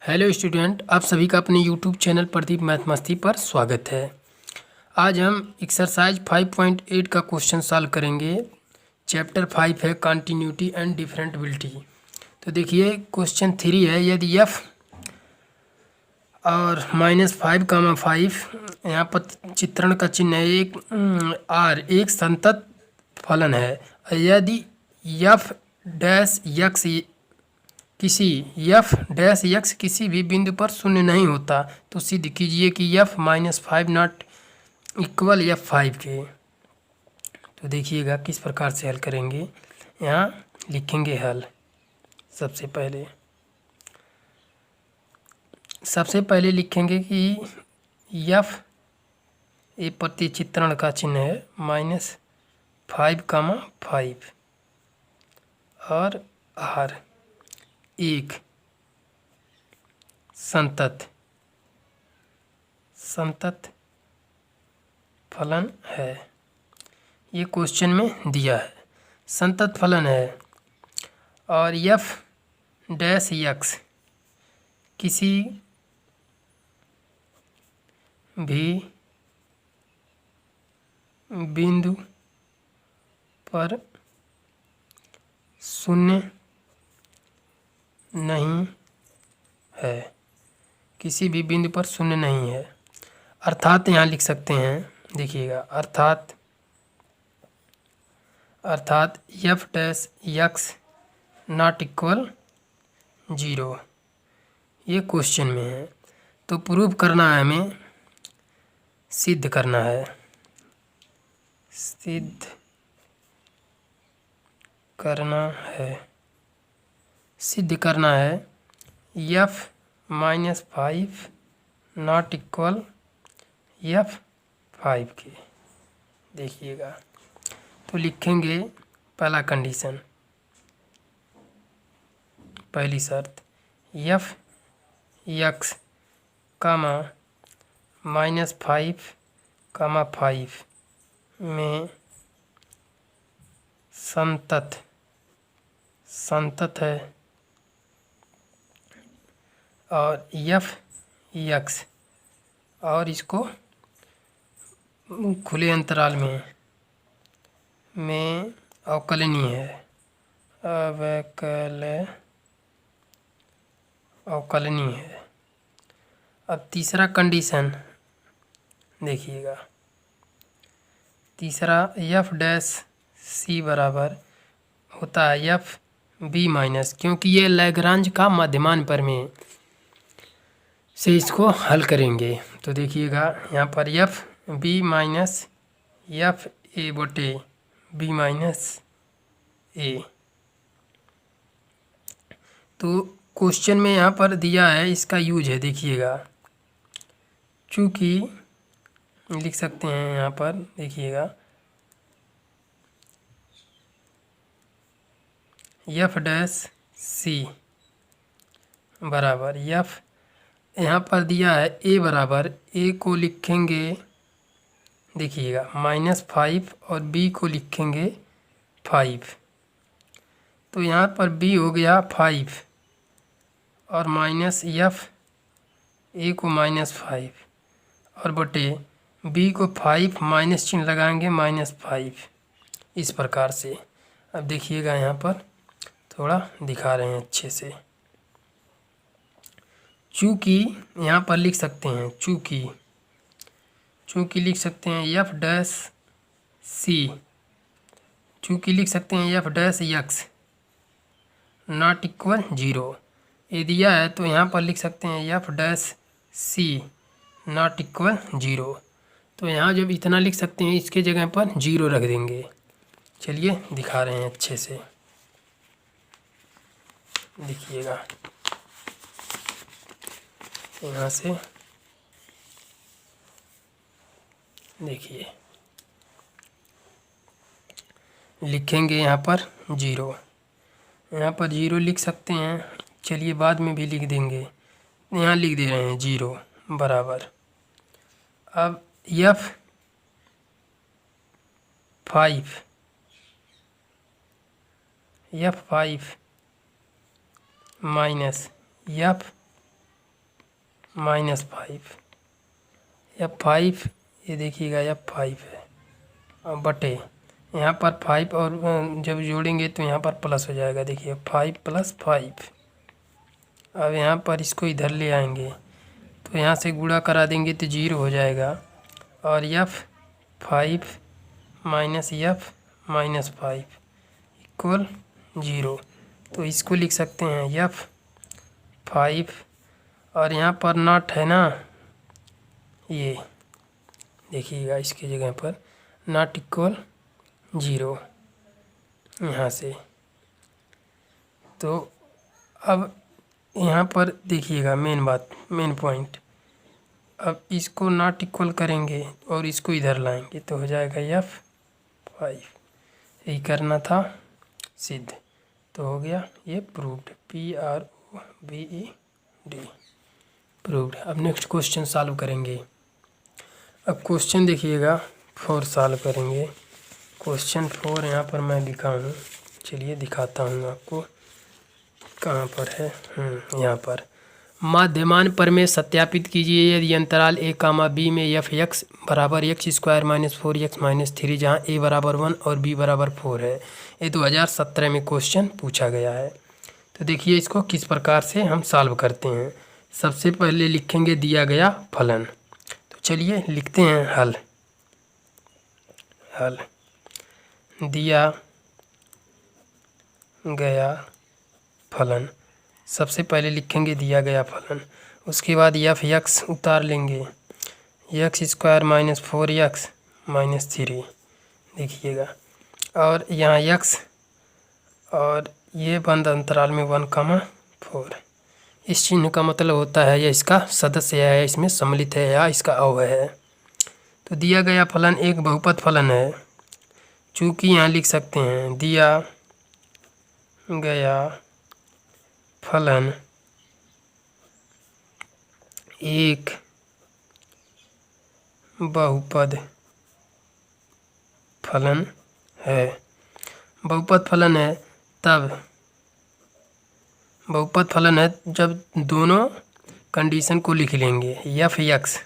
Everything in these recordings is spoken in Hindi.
हेलो स्टूडेंट, आप सभी का अपने यूट्यूब चैनल प्रदीप मैथ मस्ती पर स्वागत है। आज हम एक्सरसाइज 5.8 का क्वेश्चन सॉल्व करेंगे। चैप्टर 5 है कंटिन्यूटी एंड डिफरेंटबिलिटी। तो देखिए क्वेश्चन 3 है, यदि एफ और -5, 5 यहाँ पर चित्रण का चिन्ह है, एक आर एक संतत फलन है। यदि एफ डैश यक्स किसी एफ डैश यक्स किसी भी बिंदु पर शून्य नहीं होता तो सिद्ध कीजिए कि एफ -5 नॉट इक्वल F5 के। तो देखिएगा किस प्रकार से हल करेंगे। यहाँ लिखेंगे हल। सबसे पहले लिखेंगे कि एफ ए प्रतिचित्रण का चिन्ह है -5, 5 और आर एक संतत फलन है। ये क्वेश्चन में दिया है, संतत फलन है। और एफ डैश यक्स किसी भी बिंदु पर शून्य नहीं है, किसी भी बिंदु पर शून्य नहीं है। अर्थात यहाँ लिख सकते हैं, देखिएगा, अर्थात F dash x not equal 0। ये क्वेश्चन में है। तो प्रूव करना है, हमें सिद्ध करना है। सिद्ध करना है एफ -5 नॉट इक्वल F5 के। देखिएगा, तो लिखेंगे पहला कंडीशन, पहली शर्त, एफ यक्स कामा -5, 5 में संतत है और एफ यक्स और इसको खुले अंतराल में अवकलनीय है, अवकलनीय है। अब तीसरा कंडीशन देखिएगा, तीसरा एफ डैश सी बराबर होता है एफ बी माइनस, क्योंकि ये लैग्रांज का मध्यमान प्रमेय से इसको हल करेंगे। तो देखिएगा यहाँ पर F B minus F A बटे बी माइनस ए। तो क्वेश्चन में यहाँ पर दिया है, इसका यूज है, देखिएगा, चूँकि लिख सकते हैं यहाँ पर, देखिएगा, एफ डैश सी बराबर एफ, यहाँ पर दिया है ए बराबर, ए को लिखेंगे, देखिएगा, -5 और बी को लिखेंगे 5। तो यहाँ पर बी हो गया 5 और माइनस एफ ए को -5 और बटे बी को 5 माइनस चिन्ह लगाएंगे -5, इस प्रकार से। अब देखिएगा यहाँ पर थोड़ा दिखा रहे हैं अच्छे से। चूँकि यहाँ पर लिख सकते हैं, चूँकि लिख सकते हैं एफ डैश सी, चूँकि लिख सकते हैं F dash x not equal 0। ये दिया है तो यहाँ पर लिख सकते हैं F dash C not equal 0। तो यहाँ जब इतना लिख सकते हैं, इसके जगह पर 0 रख देंगे। चलिए दिखा रहे हैं अच्छे से, देखिएगा, यहाँ से देखिए, लिखेंगे यहाँ पर 0, यहाँ पर 0 लिख सकते हैं। चलिए बाद में भी लिख देंगे, यहाँ लिख दे रहे हैं 0 बराबर। अब F5 माइनस -5, F5 ये देखिएगा F5 है और बटे यहाँ पर 5 और जब जोड़ेंगे तो यहाँ पर प्लस हो जाएगा। देखिए 5 + 5। अब यहाँ पर इसको इधर ले आएंगे तो यहाँ से गुणा करा देंगे तो 0 हो जाएगा और F5 - F -5 = 0। तो इसको लिख सकते हैं F5 और यहाँ पर नॉट है ना, ये देखिएगा इसकी जगह पर नॉट = 0 यहाँ से। तो अब यहाँ पर देखिएगा मेन पॉइंट, अब इसको नॉट इक्वल करेंगे और इसको इधर लाएंगे तो हो जाएगा F5। यही करना था सिद्ध, तो हो गया ये प्रूव्ड, PROVED प्रूव्ड। अब नेक्स्ट क्वेश्चन सॉल्व करेंगे। अब क्वेश्चन देखिएगा 4 सॉल्व करेंगे। क्वेश्चन 4 यहाँ पर मैं लिखा हूँ, चलिए दिखाता हूँ आपको कहाँ पर है। यहाँ पर माध्यमान प्रमेय सत्यापित कीजिए यदि अंतराल a, b में f(x) = x² - 4x - 3 जहाँ a = 1 और b = 4 है। ये 2017 में क्वेश्चन पूछा गया है। तो देखिए इसको किस प्रकार से हम सॉल्व करते हैं। सबसे पहले लिखेंगे दिया गया फलन। तो चलिए लिखते हैं हल। दिया गया फलन, सबसे पहले लिखेंगे दिया गया फलन, उसके बाद f(x) उतार लेंगे, x² - 4x - 3 देखिएगा, और यहाँ x और ये बंद अंतराल में 1,4। इस चिन्ह का मतलब होता है यह इसका सदस्य है, इसमें सम्मिलित है या इसका अवयव है। तो दिया गया फलन एक बहुपद फलन है, चूँकि यहाँ लिख सकते हैं दिया गया फलन एक बहुपद फलन है। बहुपद फलन है तब बहुपद फलन है जब दोनों कंडीशन को लिख लेंगे। f(x)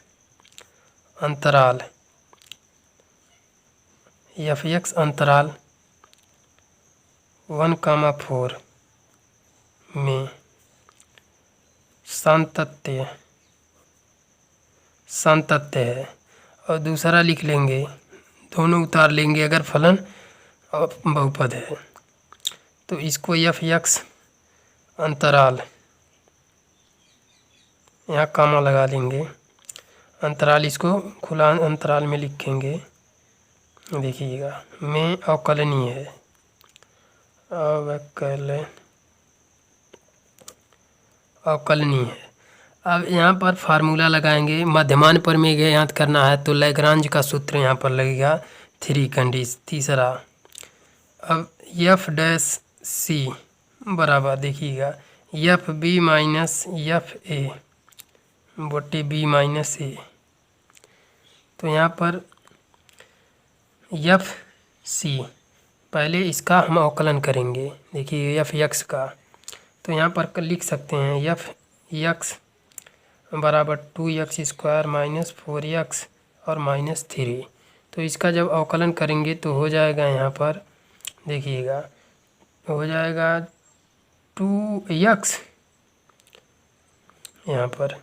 अंतराल 1,4 में सातत्य है, और दूसरा लिख लेंगे, दोनों उतार लेंगे अगर फलन बहुपद है। तो इसको f(x) अंतराल, यहाँ कामा लगा लेंगे, अंतराल इसको खुला अंतराल में लिखेंगे। देखिएगा में अवकलनीय है, अवकलनीय है। अब यहाँ पर फार्मूला लगाएंगे, मध्यमान प्रमेय ज्ञात करना है तो लैग्रांज का सूत्र यहाँ पर लगेगा 3 कंडीशन। तीसरा, अब f' बराबर देखिएगा FB - FA बटे B - A। तो यहाँ पर FC पहले इसका हम अवकलन करेंगे, देखिए f(x) का। तो यहाँ पर लिख सकते हैं f(x) = 2x² - 4x और -3। तो इसका जब अवकलन करेंगे तो हो जाएगा, यहाँ पर देखिएगा हो जाएगा 2x। यहाँ पर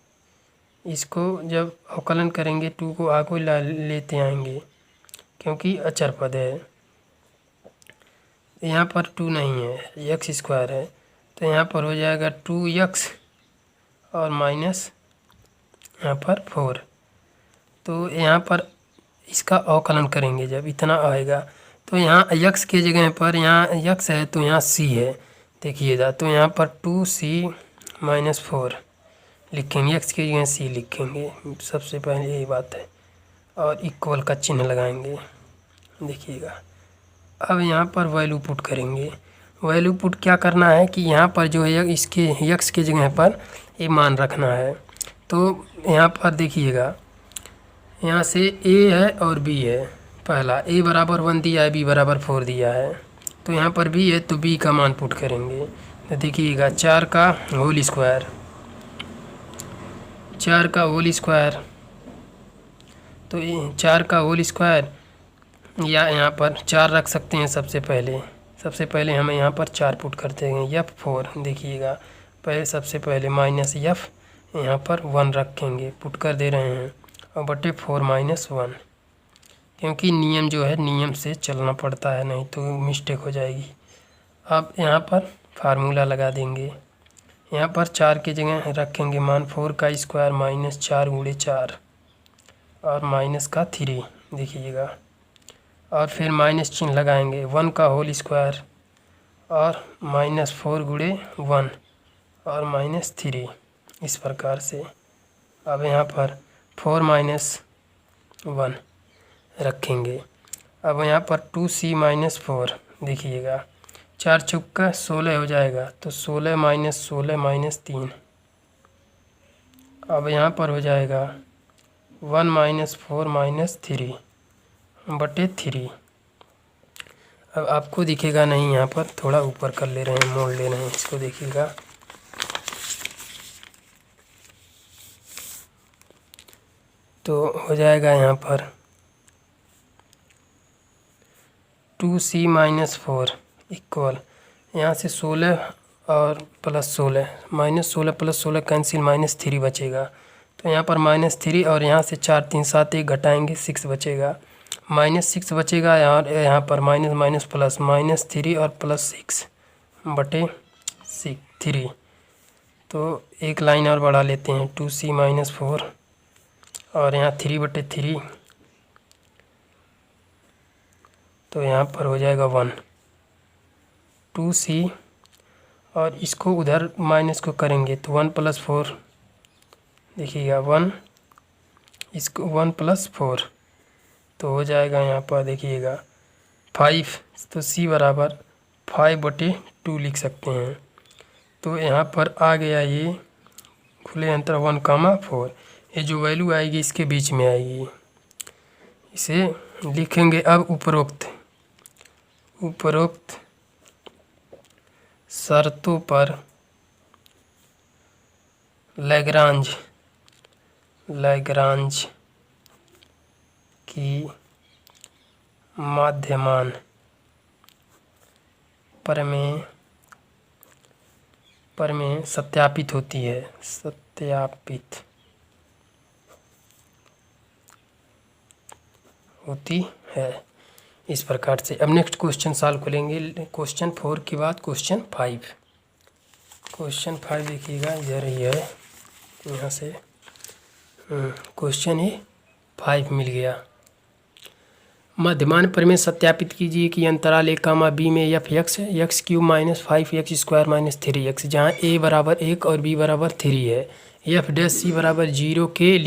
इसको जब अवकलन करेंगे 2 को आगे लेते आएंगे क्योंकि अचर पद है। यहाँ पर 2 नहीं है, x² है, तो यहाँ पर हो जाएगा 2x और माइनस यहाँ पर 4। तो यहाँ पर इसका अवकलन करेंगे जब इतना आएगा तो यहाँ x के जगह पर यहाँ x है तो यहाँ c है, देखिएगा। तो यहाँ पर 2c - 4 लिखेंगे, x की जगह c लिखेंगे, सबसे पहले यही बात है, और इक्वल का चिन्ह लगाएंगे, देखिएगा। अब यहाँ पर वैल्यू पुट करेंगे। वैल्यू पुट क्या करना है कि यहाँ पर जो है इसके x के जगह पर ये मान रखना है। तो यहाँ पर देखिएगा यहाँ से a है और b है, पहला a = 1 दिया है, b = 4 दिया है, तो यहाँ पर b है तो b का मान पुट करेंगे। तो देखिएगा 4 का होल स्क्वायर 4 का होल स्क्वायर, तो 4 का होल स्क्वायर या यहाँ पर 4 रख सकते हैं। सबसे पहले हमें यहाँ पर 4 पुट करते हैं। F4 देखिएगा, पहले सबसे पहले माइनस F यहाँ पर 1 रखेंगे, पुट कर दे रहे हैं, और बटे 4 माइनस 1, क्योंकि नियम जो है नियम से चलना पड़ता है, नहीं तो मिस्टेक हो जाएगी। अब यहाँ पर फार्मूला लगा देंगे। यहाँ पर 4 की जगह रखेंगे मान 4 का स्क्वायर माइनस 4 गुणे 4 और माइनस का 3 देखिएगा, और फिर माइनस चिन्ह लगाएंगे। 1 का होल स्क्वायर और माइनस 4 गुणे 1 और माइनस 3, इस प्रकार से। अब यहाँ पर 4 माइनस 1 रखेंगे। अब यहाँ पर 2c माइनस 4 देखिएगा, 4 चौका 16 हो जाएगा, तो 16 माइनस 3। अब यहाँ पर हो जाएगा 1 माइनस 4 माइनस 3 बटे 3। अब आपको दिखेगा नहीं, यहाँ पर थोड़ा ऊपर कर ले रहे हैं, मोड़ ले रहे हैं, इसको देखिएगा। तो हो जाएगा यहाँ पर 2c माइनस 4 इक्वल, यहाँ से 16 और plus 16, minus 16 plus 16 cancel, minus 3 बचेगा। तो यहाँ पर माइनस 3 और यहाँ से 4 3 7 1 घटाएंगे, 6 बचेगा, माइनस 6 बचेगा। और यहाँ पर माइनस माइनस प्लस, माइनस 3 और प्लस 6 बटे 3। तो एक लाइन और बढ़ा लेते हैं, 2c माइनस 4 और यहाँ 3 बटे 3, तो यहाँ पर हो जाएगा 1। 2c और इसको उधर माइनस को करेंगे तो 1 प्लस 4 देखिएगा, 1 इसको 1 प्लस 4, तो हो जाएगा यहाँ पर देखिएगा 5। तो c बराबर 5 बटे 2 लिख सकते हैं। तो यहाँ पर आ गया ये खुले अंतर 1, 4, ये जो वैल्यू आएगी इसके बीच में आएगी, इसे लिखेंगे। अब उपरोक्त शर्तों पर लैग्रांज की माध्यमान प्रमेय सत्यापित होती है इस प्रकार से। अब नेक्स्ट क्वेश्चन सॉल्व करेंगे, क्वेश्चन 4 के बाद क्वेश्चन 5। क्वेश्चन 5 देखिएगा, इधर ही है, यहाँ से क्वेश्चन ही 5 मिल गया। मध्यमान प्रमेय सत्यापित कीजिए कि अंतराल a, b में f x cube minus 5x square minus 3x, जहाँ a बराबर 1 और b बराबर 3 है, f डैश c बराबर 0 के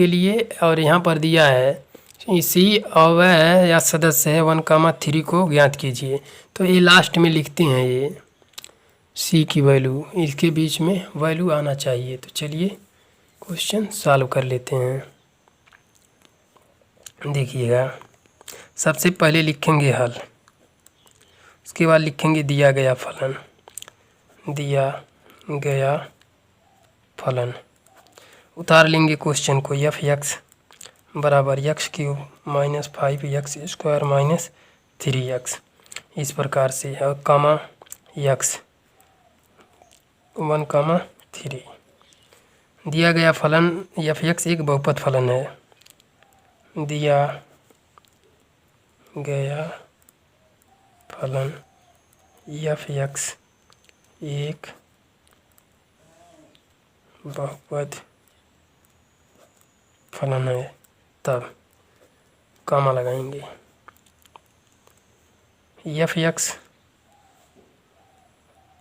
लिए और यहाँ पर दिया है c अवयव या सदस्य है 1, 3 को ज्ञात कीजिए। तो ये लास्ट में लिखते हैं, ये c की वैल्यू, इसके बीच में वैल्यू आना चाहिए। तो चलिए क्वेश्चन सॉल्व कर लेते हैं। देखिएगा, सबसे पहले लिखेंगे हल, उसके बाद लिखेंगे दिया गया फलन। उतार लेंगे क्वेश्चन को, f x बराबर x cube minus 5x square minus 3x, इस प्रकार से, और कामा x 1, 3। दिया गया फलन f x एक बहुपद फलन है। दिया गया फलन f x एक बहुपद फलन है, तब कामा लगाएंगे। f x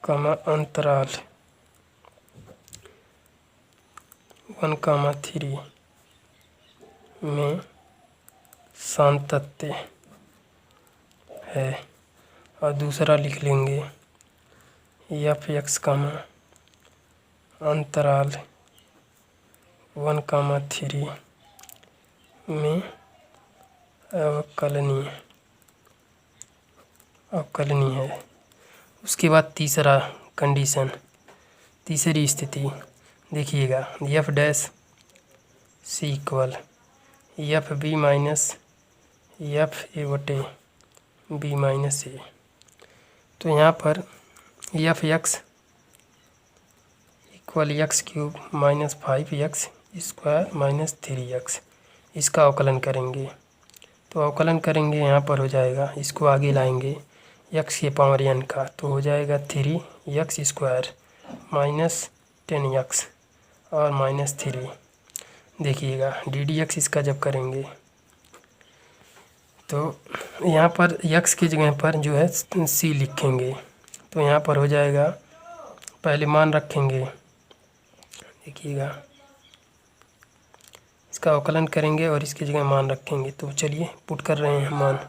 कामा अंतराल 1, 3 में सातत्य है, और दूसरा लिख लेंगे f x कामा अंतराल 1, 3 में अवकलनीय है। उसके बाद तीसरी स्थिति, देखिएगा F dash C equal F B minus F A बटे बी माइनस ए। तो यहाँ पर F X equal X cube minus 5x square minus 3x, इसका अवकलन करेंगे। तो अवकलन करेंगे यहाँ पर हो जाएगा, इसको आगे लाएंगे x के पावर n का, तो हो जाएगा 3x स्क्वायर माइनस 10x और माइनस 3। देखिएगा ddx इसका जब करेंगे तो यहाँ पर x की जगह पर जो है c लिखेंगे। तो यहाँ पर हो जाएगा, पहले मान रखेंगे, देखिएगा इसका अवकलन करेंगे और इसकी जगह मान रखेंगे। तो चलिए पुट कर रहे हैं मान।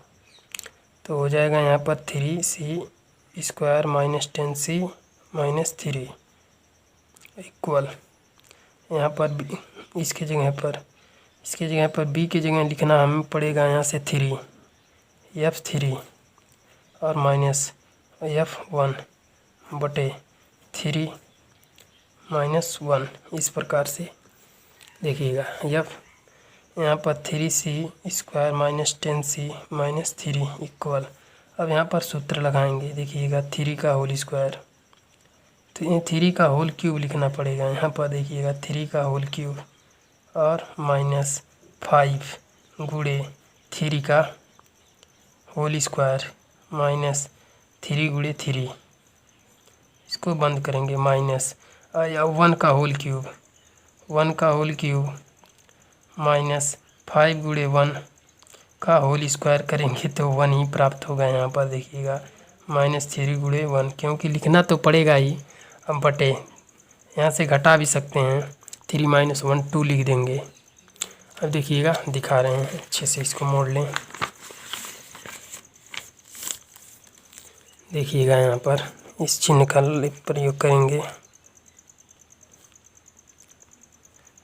तो हो जाएगा यहाँ पर 3c square minus 10c minus 3 equal, यहाँ पर इसकी जगह पर b की जगह लिखना हमें पड़ेगा यहाँ से 3 और माइनस f1 बटे 3 माइनस 1, इस प्रकार से। देखिएगा f यहाँ पर 3c square minus 10c minus 3 equal, अब यहाँ पर सूत्र लगाएंगे। देखिएगा 3 का होल स्क्वायर, तो ये 3 का होल क्यूब लिखना पड़ेगा यहाँ पर। देखिएगा 3 का होल क्यूब और माइनस 5 गुणे 3 का होल स्क्वायर माइनस 3 गुणे 3, इसको बंद करेंगे माइनस 1 का होल क्यूब माइनस 5 गुणे 1 का होल स्क्वायर करेंगे तो 1 ही प्राप्त होगा यहाँ पर। देखिएगा माइनस 3 गुणे 1, क्योंकि लिखना तो पड़ेगा ही। अब बटे यहाँ से घटा भी सकते हैं, 3 माइनस 1 2 लिख देंगे। अब देखिएगा दिखा रहे हैं, अच्छे से इसको मोड़ लें। देखिएगा यहाँ पर इस चिन्ह का प्रयोग करेंगे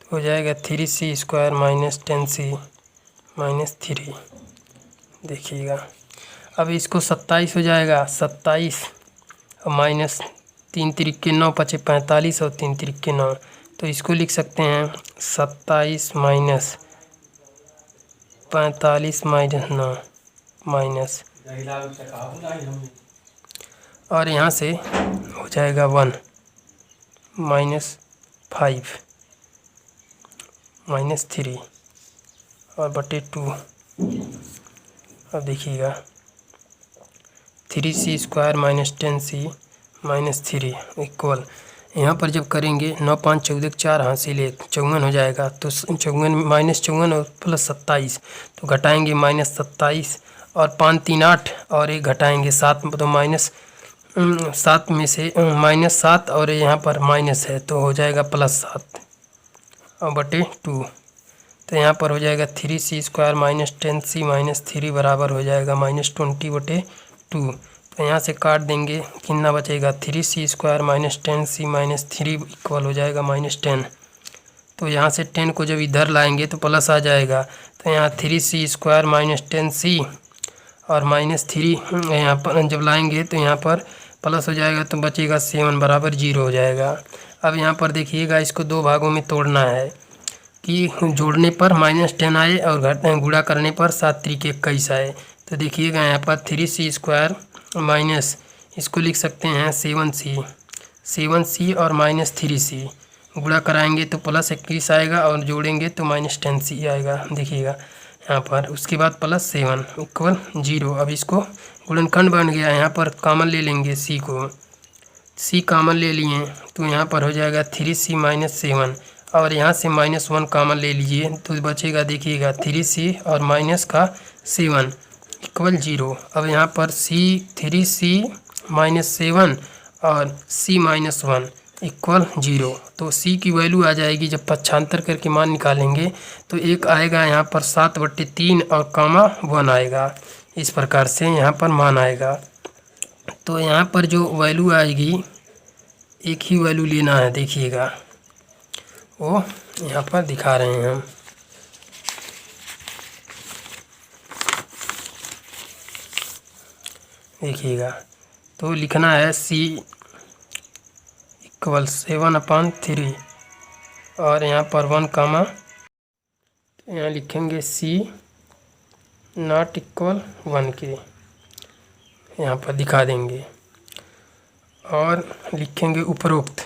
तो हो जाएगा 3c square minus 10c minus 3। देखिएगा अब इसको 27 हो जाएगा, 27 और माइनस 3 त्रिके 9 पचे 45 और 3 त्रिके 9, तो इसको लिख सकते हैं 27 माइनस 45 माइनस 9 माइनस, और यहाँ से हो जाएगा 1 माइनस 5 माइनस 3 और बटे 2। अब देखिएगा 3c square minus 10c minus 3 equal, यहाँ पर जब करेंगे 9 5 14 4 हासिल 1 54 हो जाएगा। तो 54 माइनस 54 और प्लस 27, तो घटाएंगे माइनस 27 और 5 3 8 और 1 घटाएंगे 7, तो माइनस 7 में से माइनस 7 और यहाँ पर माइनस है तो हो जाएगा प्लस 7 और बटे 2। तो यहाँ पर हो जाएगा 3c square minus 10c minus 3 बराबर हो जाएगा माइनस 20 बटे 2। तो यहाँ से काट देंगे, कितना बचेगा 3c square minus 10c minus 3 equal हो जाएगा माइनस 10। तो यहाँ से 10 को जब इधर लाएंगे तो प्लस आ जाएगा। तो यहाँ 3c स्क्वायर माइनस 10c और माइनस 3 यहाँ पर जब लाएंगे तो यहाँ पर प्लस हो जाएगा, तो बचेगा 7 बराबर 0 हो जाएगा। अब यहाँ पर देखिएगा इसको दो भागों में तोड़ना है कि जोड़ने पर माइनस 10 आए और गुणा करने पर 7 त्रिक 21 आए। तो देखिएगा यहाँ पर 3c स्क्वायर माइनस, इसको लिख सकते हैं 7c और माइनस 3c, गुणा कराएंगे तो प्लस 21 आएगा और जोड़ेंगे तो माइनस 10c आएगा। देखिएगा यहाँ पर उसके बाद प्लस 7 इक्वल 0। अब इसको गुणनखंड बन गया, यहाँ पर कॉमन ले लेंगे c को, c कॉमन ले लिए तो यहाँ पर हो जाएगा 3c माइनस 7 और यहाँ से माइनस 1 कॉमन ले लीजिए तो बचेगा। देखिएगा 3c और माइनस का 7 इक्वल 0। अब यहाँ पर 3c माइनस 7 और c माइनस 1 इक्वल 0, तो c की वैल्यू आ जाएगी जब पक्षांतर करके मान निकालेंगे तो एक आएगा यहाँ पर 7/3 और कामा 1 आएगा। इस प्रकार से यहाँ पर मान आएगा। तो यहाँ पर जो वैल्यू आएगी एक ही वैल्यू लेना है। देखिएगा वो यहाँ पर दिखा रहे हैं हम। देखिएगा तो लिखना है c इक्वल 7/3 और यहाँ पर 1 कामा, तो यहाँ लिखेंगे C नॉट इक्वल 1 के, यहाँ पर दिखा देंगे। और लिखेंगे उपरोक्त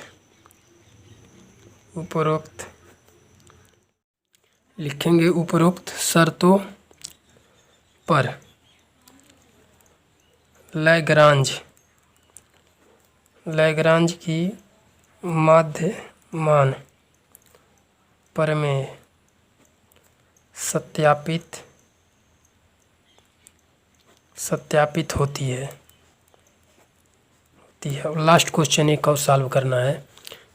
लिखेंगे उपरोक्त शर्तों पर लैग्रांज की माध्य मान प्रमेय सत्यापित होती है। और लास्ट क्वेश्चन एक और सॉल्व करना है,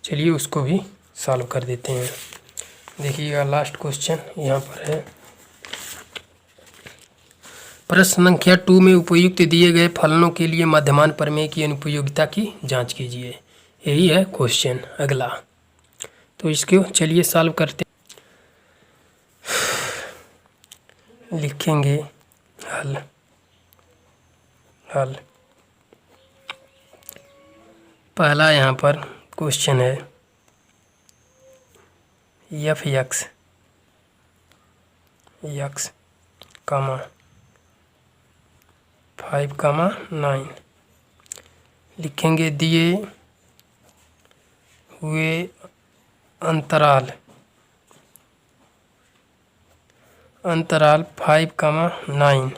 चलिए उसको भी सॉल्व कर देते हैं। देखिएगा लास्ट क्वेश्चन यहाँ पर है। प्रश्न संख्या 2 में उपयुक्त दिए गए फलनों के लिए मध्यमान प्रमेय की अनुपयोगिता की जांच कीजिए। यही है क्वेश्चन अगला, तो इसको चलिए सॉल्व करते। लिखेंगे हल पहला यहाँ पर क्वेश्चन है f x कामा 5 कामा 9 लिखेंगे दिए हुए अंतराल 5 कामा 9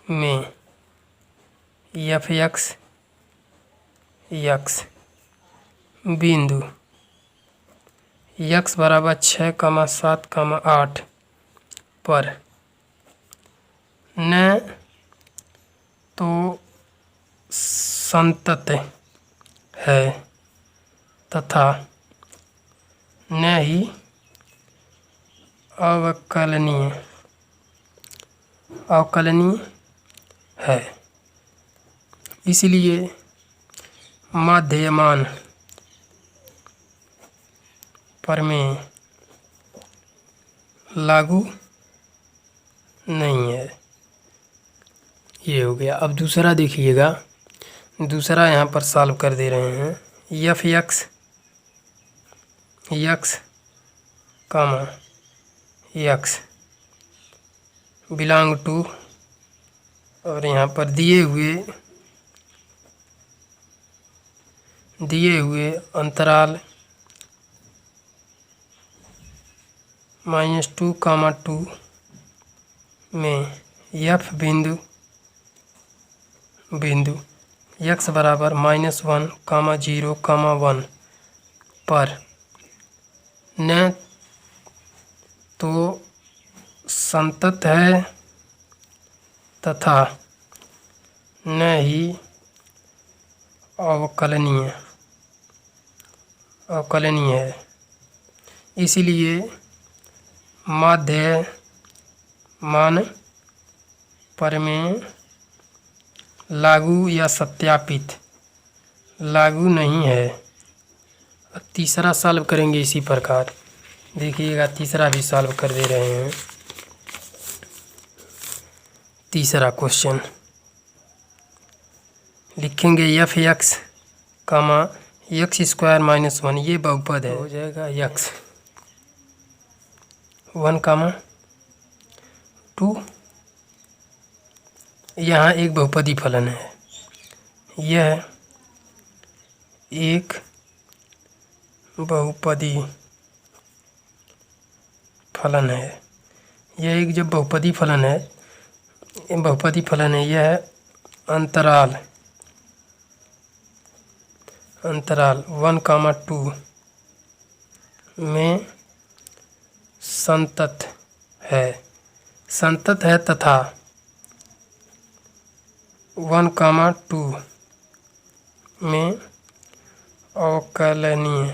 में f x बिंदु x बराबर 6 कामा 7 कामा 8 पर न तो संतत है तथा न ही अवकलनीय है, इसलिए मध्यमान प्रमेय लागू नहीं है। ये हो गया। अब दूसरा देखिएगा, दूसरा यहाँ पर सॉल्व कर दे रहे हैं। f x comma x belong to, और यहाँ पर दिए हुए अंतराल -2 कामा 2 में f बिंदु x बराबर -1 कामा 0 कामा 1 पर न तो संतत है तथा न ही अवकलनीय है, इसलिए मध्यमान प्रमेय लागू या सत्यापित लागू नहीं है। अब तीसरा सॉल्व करेंगे इसी प्रकार। देखिएगा तीसरा भी सॉल्व कर दे रहे हैं। तीसरा क्वेश्चन लिखेंगे f x comma x square -1, ये बहुपद है, हो जाएगा x 1 कामा 2। यहाँ एक बहुपदी फलन है, यह एक बहुपदी फलन है। यह एक जब बहुपदी फलन है, यह अंतराल 1 कामा 2 में संतत है तथा 1 कामा 2 में अवकलनीय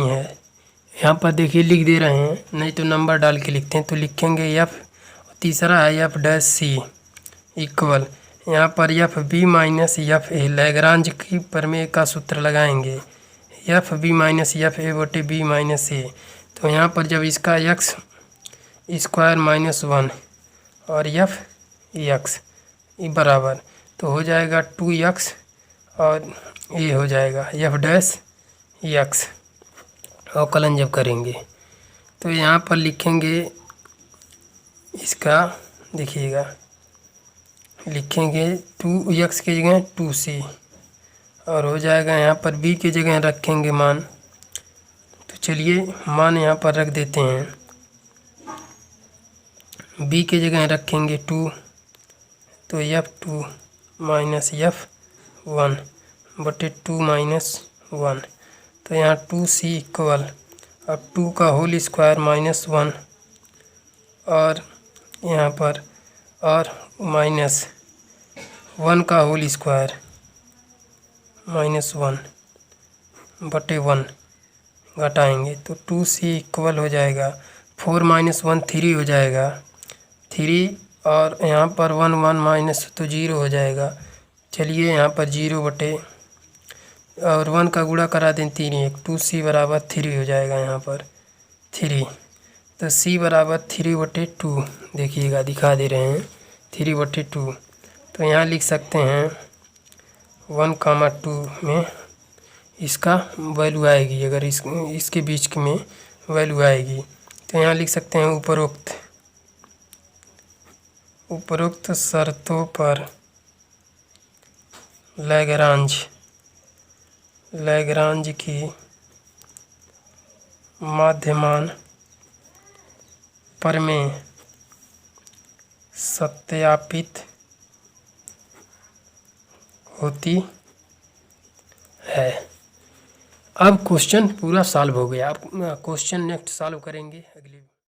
है। यहाँ पर देखिए लिख दे रहे हैं, नहीं तो नंबर डाल के लिखते हैं। तो लिखेंगे f, तीसरा है f डैश c इक्वल, यहाँ पर f b minus f a, Lagrange की प्रमेय का सूत्र लगाएंगे, f b minus f a बटे b माइनस a। तो यहाँ पर जब इसका x स्क्वायर -1 और f x बराबर, तो हो जाएगा 2x और ये हो जाएगा f डैश यक्स अवकलन जब करेंगे तो यहाँ पर लिखेंगे इसका, देखिएगा लिखेंगे 2x की जगह 2c और हो जाएगा यहाँ पर b की जगह रखेंगे मान। तो चलिए मान यहाँ पर रख देते हैं, b की जगह रखेंगे 2 तो f2 माइनस f1 बटे 2 माइनस 1। तो यहाँ 2c इक्वल अब 2 का होल स्क्वायर माइनस 1 और यहाँ पर और माइनस 1 का होल स्क्वायर माइनस 1 बटे 1 घटाएंगे तो 2c इक्वल हो जाएगा 4 माइनस 1 3 हो जाएगा 3 और यहाँ पर 1 1 माइनस तो 0 हो जाएगा। चलिए यहाँ पर 0 बटे और 1 का गुणा करा दें 3 1 2c बराबर 3 हो जाएगा यहाँ पर 3। तो c बराबर 3 बटे 2, देखिएगा दिखा दे रहे हैं 3 बटे 2। तो यहाँ लिख सकते हैं 1,2 में इसका वैल्यू आएगी, अगर इसके बीच में वैल्यू आएगी तो यहाँ लिख सकते हैं उपरोक्त शर्तों पर लैग्रांज की माध्यमान प्रमेय सत्यापित होती है। अब क्वेश्चन पूरा सॉल्व हो गया। अब क्वेश्चन नेक्स्ट सॉल्व करेंगे अगली